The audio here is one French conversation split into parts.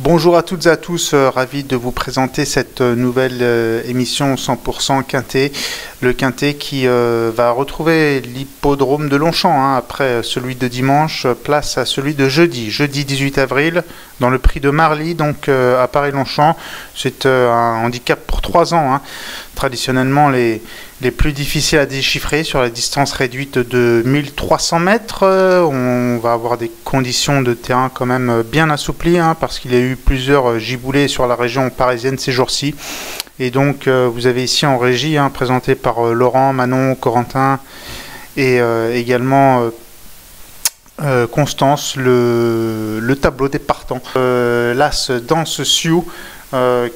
Bonjour à toutes et à tous, ravi de vous présenter cette nouvelle émission 100% Quintet. Le Quintet qui va retrouver l'hippodrome de Longchamp après celui de dimanche, place à celui de jeudi 18 avril, dans le prix de Marly, donc à Paris-Longchamp. C'est un handicap pour 3 ans. Traditionnellement, les plus difficiles à déchiffrer sur la distance réduite de 1300 mètres. On va avoir des conditions de terrain quand même bien assouplies, parce qu'il y a eu plusieurs giboulées sur la région parisienne ces jours-ci. Et donc vous avez ici en régie, présenté par Laurent, Manon, Corentin et également Constance, le tableau des partants. L'As Dance Sioux,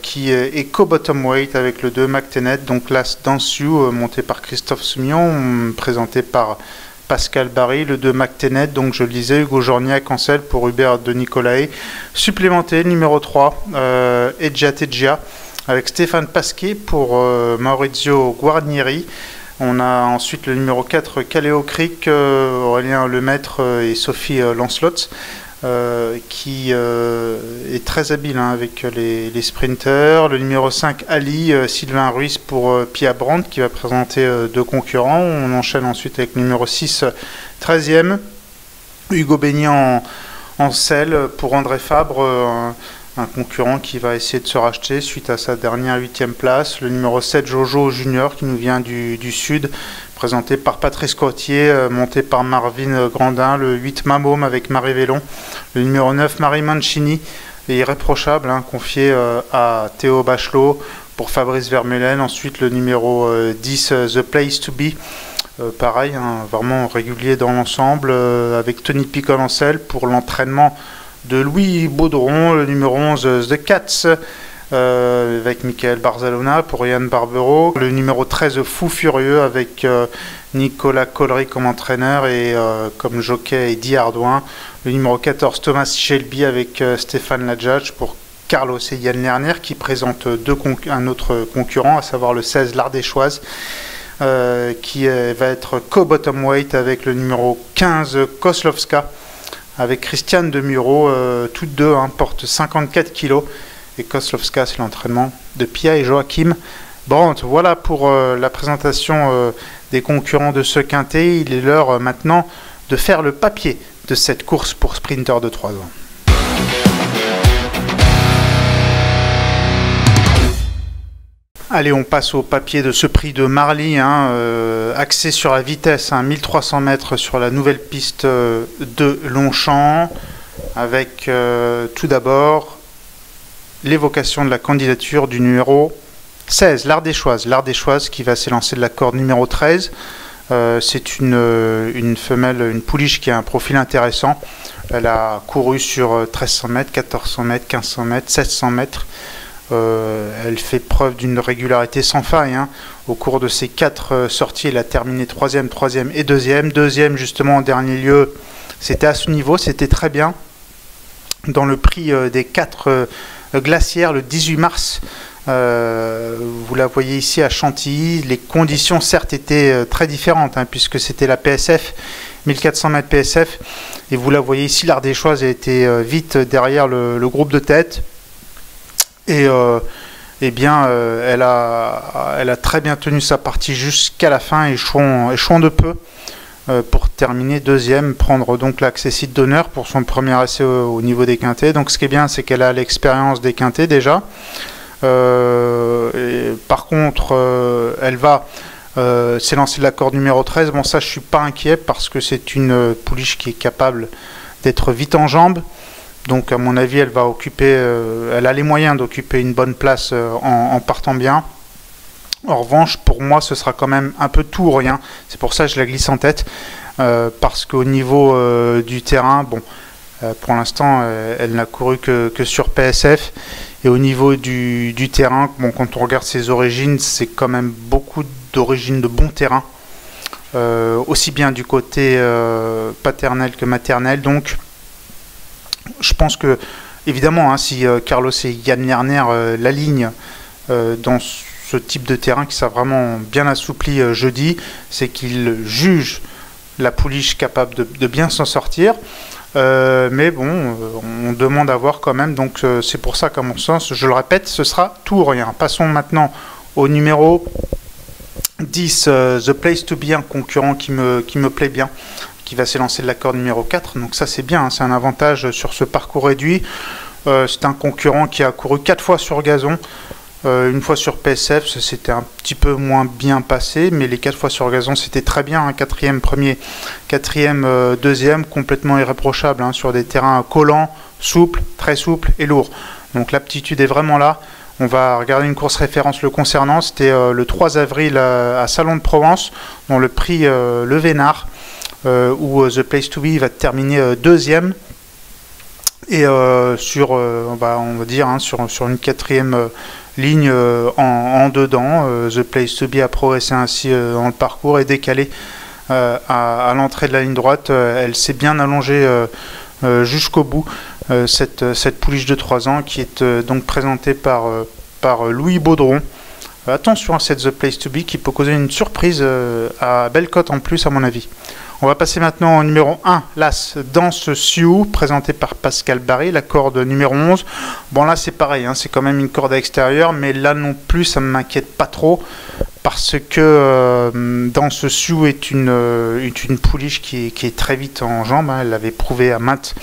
qui est co-bottom weight avec le 2 McTennet, donc l'As Dance Sioux monté par Christophe Soumillon, présenté par Pascal Barry, le 2 McTennet, donc je le disais, Hugo Jorniac en selle pour Hubert de Nicolae, supplémenté numéro 3, Edja Tedja, avec Stéphane Pasquet pour Maurizio Guarnieri. On a ensuite le numéro 4, Caléo Creek, Aurélien Lemaître et Sophie Lancelot, qui est très habile avec les sprinters. Le numéro 5, Ali, Sylvain Ruiz pour Pia Brandt, qui va présenter 2 concurrents. On enchaîne ensuite avec le numéro 6, 13e, Hugo Beignan en selle pour André Fabre, un concurrent qui va essayer de se racheter suite à sa dernière 8e place. Le numéro 7, Jojo Junior, qui nous vient du sud, présenté par Patrice Cotier, monté par Marvin Grandin. Le 8, Mamôme avec Marie Vélon. Le numéro 9, Marie Mancini, irréprochable, confié à Théo Bachelot pour Fabrice Vermeulen. Ensuite, le numéro 10, The Place to Be. Pareil, vraiment régulier dans l'ensemble, avec Tony Picol en selle pour l'entraînement de Louis Baudron. Le numéro 11, The Cats, avec Michael Barzalona pour Yann Barbero. Le numéro 13, Fou Furieux, avec Nicolas Collery comme entraîneur et comme jockey Eddie Ardouin. Le numéro 14, Thomas Shelby, avec Stéphane Ladjadj pour Carlos et Yann Lerner, qui présente un autre concurrent, à savoir le 16, l'Ardéchoise, qui va être co-bottom weight avec le numéro 15, Koslovska, avec Christiane Demuro. Toutes deux portent 54 kg. Et Koslovska, c'est l'entraînement de Pia et Joachim Brandt. Voilà pour la présentation des concurrents de ce quintet. Il est l'heure maintenant de faire le papier de cette course pour sprinter de 3 ans. Allez, on passe au papier de ce prix de Marly, axé sur la vitesse, 1300 mètres sur la nouvelle piste de Longchamp, avec tout d'abord l'évocation de la candidature du numéro 16, l'Ardéchoise qui va s'élancer de la corde numéro 13. C'est une femelle, une pouliche qui a un profil intéressant. Elle a couru sur 1300 mètres, 1400 mètres, 1500 mètres, 700 mètres. Elle fait preuve d'une régularité sans faille. Au cours de ses 4 sorties, elle a terminé 3e, 3e et 2e. 2e justement en dernier lieu, c'était à ce niveau, c'était très bien. Dans le prix des 4 glacières, le 18 mars, vous la voyez ici à Chantilly. Les conditions certes étaient très différentes, puisque c'était la PSF, 1400 mètres PSF. Et vous la voyez ici, l'Ardéchoise a été vite derrière le groupe de tête. Et elle a très bien tenu sa partie jusqu'à la fin, échouant de peu pour terminer 2e, prendre donc l'accessite d'honneur pour son premier essai au niveau des quintets. Donc ce qui est bien, c'est qu'elle a l'expérience des quintets déjà. Par contre, elle va s'élancer de la corde numéro 13. Bon, ça je suis pas inquiet parce que c'est une pouliche qui est capable d'être vite en jambes. Donc à mon avis, elle va occuper, elle a les moyens d'occuper une bonne place en partant bien. En revanche, pour moi, ce sera quand même un peu tout ou rien. C'est pour ça que je la glisse en tête, parce qu'au niveau du terrain, bon, pour l'instant, elle n'a couru que sur PSF. Et au niveau du terrain, bon, quand on regarde ses origines, c'est quand même beaucoup d'origines de bon terrain, aussi bien du côté paternel que maternel. Donc je pense que, évidemment, si Carlos et Yann Lerner l'alignent dans ce type de terrain qui s'est vraiment bien assoupli jeudi, c'est qu'ils jugent la pouliche capable de bien s'en sortir. Mais bon, on demande à voir quand même, donc c'est pour ça qu'à mon sens, je le répète, ce sera tout ou rien. Passons maintenant au numéro 10, The Place to Be, un concurrent qui me plaît bien, qui va s'élancer de la corde numéro 4, donc ça c'est bien, hein, c'est un avantage sur ce parcours réduit. C'est un concurrent qui a couru 4 fois sur gazon, une fois sur PSF, c'était un petit peu moins bien passé, mais les 4 fois sur gazon c'était très bien, hein, 4e premier, 4e deuxième, complètement irréprochable, hein, sur des terrains collants, souples, très souples et lourds. Donc l'aptitude est vraiment là. On va regarder une course référence le concernant, c'était le 3 avril à Salon de Provence, dans le prix Le Vénard, où The Place to Be va terminer deuxième. Et sur, on va dire, hein, sur une 4e ligne en dedans, The Place to Be a progressé ainsi dans le parcours et décalé à l'entrée de la ligne droite. Elle s'est bien allongée jusqu'au bout, cette pouliche de 3 ans qui est donc présentée par Louis Baudron. Attention à cette The Place to Be qui peut causer une surprise à belle cote en plus à mon avis. On va passer maintenant au numéro 1, l'As Danse Sioux, présenté par Pascal Barry, la corde numéro 11. Bon là c'est pareil, hein, c'est quand même une corde à extérieur, mais là non plus ça ne m'inquiète pas trop, parce que Danse Sioux est une pouliche qui est très vite en jambes, hein, elle l'avait prouvé à maintes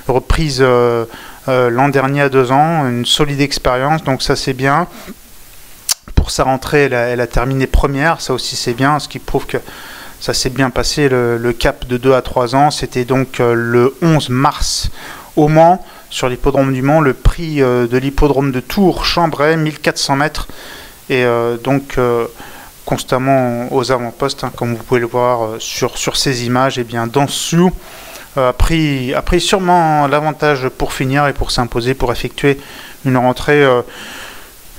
reprises l'an dernier à 2 ans, une solide expérience, donc ça c'est bien. Pour sa rentrée, elle a terminé première, ça aussi c'est bien, ce qui prouve que ça s'est bien passé, le cap de 2 à 3 ans. C'était donc le 11 mars au Mans, sur l'hippodrome du Mans, le prix de l'hippodrome de Tours-Chambray, 1400 mètres. Et donc constamment aux avant-postes, hein, comme vous pouvez le voir sur ces images, et bien Danse Sioux a pris sûrement l'avantage pour finir et pour s'imposer, pour effectuer une rentrée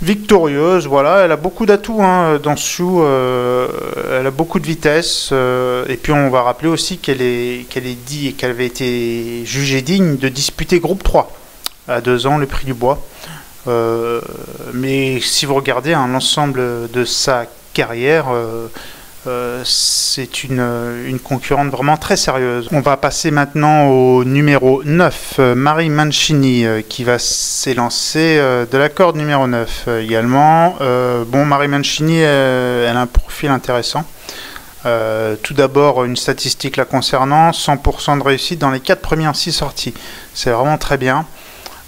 victorieuse. Voilà, elle a beaucoup d'atouts, hein, Danse Sioux, elle a beaucoup de vitesse, et puis on va rappeler aussi qu'elle avait été jugée digne de disputer groupe 3 à 2 ans, le prix du bois. Mais si vous regardez l'ensemble de sa carrière, c'est une concurrente vraiment très sérieuse. On va passer maintenant au numéro 9, Marie Mancini, qui va s'élancer de la corde numéro 9 également. Bon, Marie Mancini, elle a un profil intéressant. Tout d'abord, une statistique la concernant, 100% de réussite dans les 4 premières 6 sorties. C'est vraiment très bien.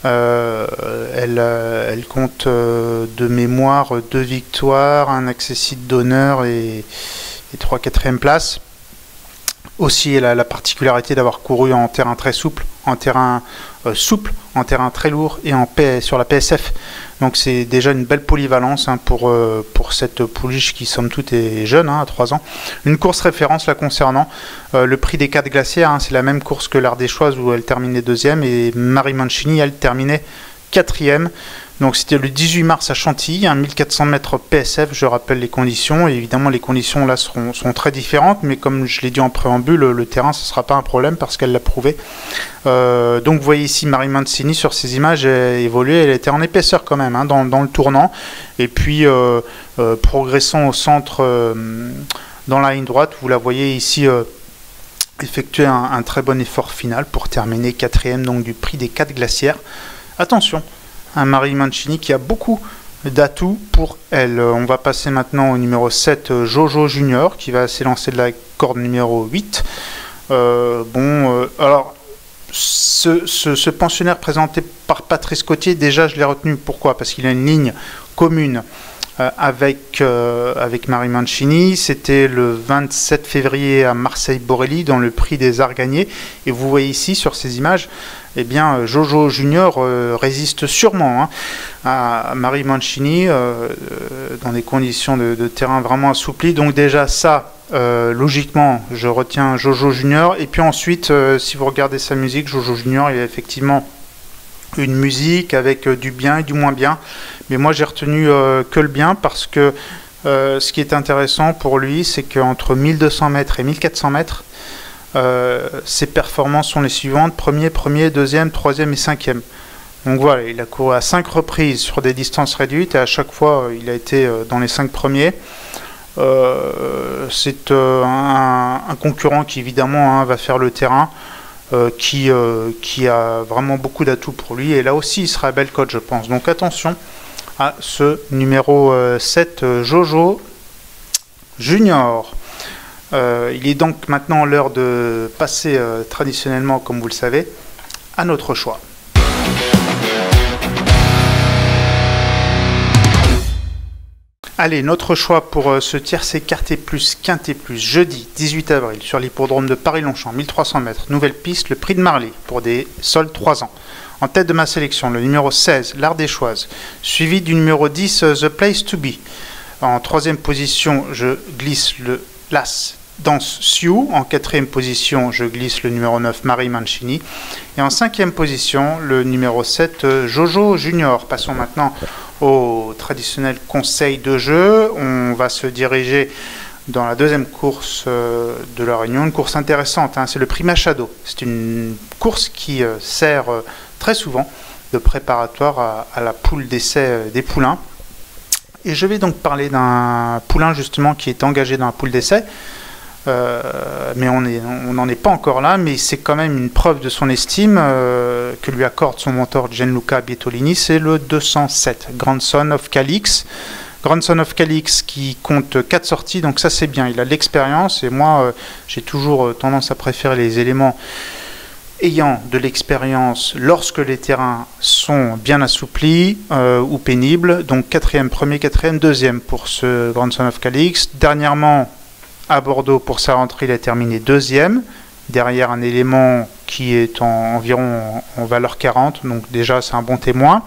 Elle compte de mémoire 2 victoires, un accessite d'honneur et 3 quatrièmes places. Aussi, elle a la particularité d'avoir couru en terrain très souple, en terrain très lourd et sur la PSF. Donc c'est déjà une belle polyvalence, hein, pour cette pouliche qui somme toute est jeune, hein, à 3 ans. Une course référence la concernant, le prix des 4 glacières, hein, c'est la même course que l'Ardéchoise où elle terminait 2e, et Marie Mancini elle terminait 4e. Donc c'était le 18 mars à Chantilly, 1400 mètres PSF, je rappelle les conditions. Et évidemment les conditions là sont très différentes, mais comme je l'ai dit en préambule, le terrain ce ne sera pas un problème parce qu'elle l'a prouvé. Donc vous voyez ici Marie Mancini sur ces images évoluer, elle était en épaisseur quand même, hein, dans le tournant. Et puis progressant au centre dans la ligne droite, vous la voyez ici effectuer un très bon effort final pour terminer 4e donc du prix des 4 glacières. Attention, un Marie Mancini qui a beaucoup d'atouts pour elle. On va passer maintenant au numéro 7, Jojo Junior, qui va s'élancer de la corde numéro 8. Alors, ce pensionnaire présenté par Patrice Cotier, déjà je l'ai retenu. Pourquoi? Parce qu'il a une ligne commune avec Marie Mancini. C'était le 27 février à Marseille-Borelli dans le prix des Arts gagnés. Et vous voyez ici sur ces images, eh bien, Jojo Junior résiste sûrement, hein, à Marie Mancini dans des conditions de terrain vraiment assouplies. Donc déjà ça, logiquement, je retiens Jojo Junior. Et puis ensuite, si vous regardez sa musique, Jojo Junior, il a effectivement une musique avec du bien et du moins bien. Mais moi, j'ai retenu que le bien parce que ce qui est intéressant pour lui, c'est qu'entre 1200 mètres et 1400 mètres, ses performances sont les suivantes: premier, deuxième, troisième et 5e. Donc voilà, il a couru à 5 reprises sur des distances réduites et à chaque fois il a été dans les 5 premiers. C'est un concurrent qui évidemment va faire le terrain, qui a vraiment beaucoup d'atouts pour lui, et là aussi il sera belle cote, je pense. Donc attention à ce numéro 7 Jojo Junior. Il est donc maintenant l'heure de passer traditionnellement, comme vous le savez, à notre choix. Allez, notre choix pour ce tiercé quarté plus quinté plus jeudi 18 avril sur l'hippodrome de Paris-Longchamp, 1300 mètres, nouvelle piste, le prix de Marly pour des soldes 3 ans. En tête de ma sélection, le numéro 16, l'Ardéchoise, suivi du numéro 10, The Place to Be. En troisième position, je glisse le l'As Dance Sioux. En quatrième position, je glisse le numéro 9, Marie Mancini. Et en cinquième position, le numéro 7, Jojo Junior. Passons maintenant au traditionnel conseil de jeu. On va se diriger dans la deuxième course de la Réunion, une course intéressante, c'est le prix Machado. C'est une course qui sert très souvent de préparatoire à la poule d'essai des poulains. Et je vais donc parler d'un poulain justement qui est engagé dans la poule d'essai, mais on n'en est pas encore là, mais c'est quand même une preuve de son estime que lui accorde son mentor Gianluca Bietolini. C'est le 207, Grandson of Calix. Grandson of Calix qui compte 4 sorties, donc ça c'est bien, il a de l'expérience, et moi j'ai toujours tendance à préférer les éléments ayant de l'expérience lorsque les terrains sont bien assouplis ou pénibles. Donc 4e, 1er, 4e, 2e pour ce Grandson of Calix. Dernièrement, à Bordeaux, pour sa rentrée, il a terminé 2e, derrière un élément qui est environ en valeur 40, donc déjà c'est un bon témoin.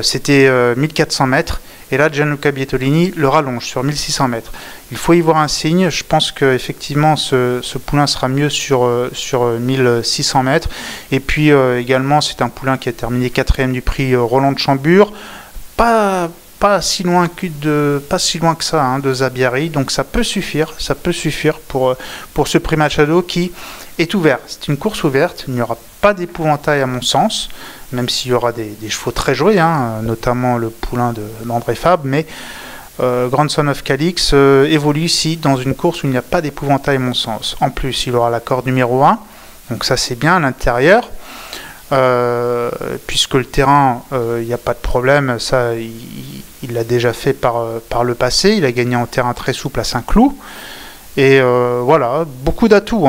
C'était 1400 mètres. Et là, Gianluca Bietolini le rallonge sur 1600 mètres. Il faut y voir un signe. Je pense qu'effectivement, ce poulain sera mieux sur 1600 mètres. Et puis également, c'est un poulain qui a terminé 4e du prix Roland de Chambure. Pas si loin que ça de Zabiari. Donc ça peut suffire pour ce prix Machado qui est ouvert. C'est une course ouverte. Il n'y aura pas d'épouvantail à mon sens, même s'il y aura des chevaux très joués, notamment le poulain d'André Fabre, mais Grandson of Calix évolue ici dans une course où il n'y a pas d'épouvantail à mon sens. En plus, il aura la corde numéro 1, donc ça c'est bien à l'intérieur, puisque le terrain, il n'y a pas de problème, ça il l'a déjà fait par le passé, il a gagné en terrain très souple à Saint-Cloud. Et voilà, beaucoup d'atouts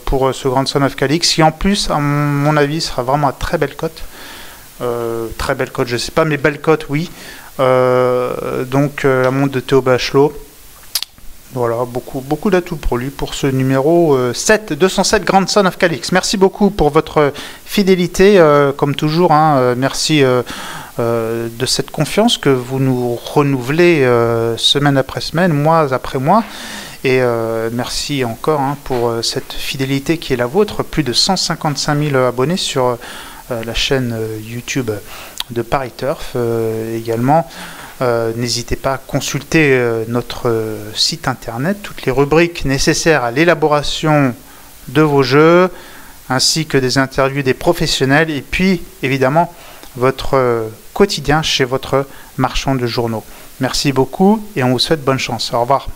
pour ce Grandson of Calix, qui en plus, à mon avis, sera vraiment à très belle cote. Très belle cote, je ne sais pas, mais belle cote, oui. Donc la montre de Théo Bachelot. Voilà, beaucoup d'atouts pour lui, pour ce numéro 207 Grandson of Calix. Merci beaucoup pour votre fidélité, comme toujours. Merci de cette confiance que vous nous renouvelez semaine après semaine, mois après mois. Et merci encore pour cette fidélité qui est la vôtre. Plus de 155 000 abonnés sur la chaîne YouTube de Paris Turf. Également, n'hésitez pas à consulter notre site internet, toutes les rubriques nécessaires à l'élaboration de vos jeux, ainsi que des interviews des professionnels, et puis évidemment votre quotidien chez votre marchand de journaux. Merci beaucoup et on vous souhaite bonne chance. Au revoir.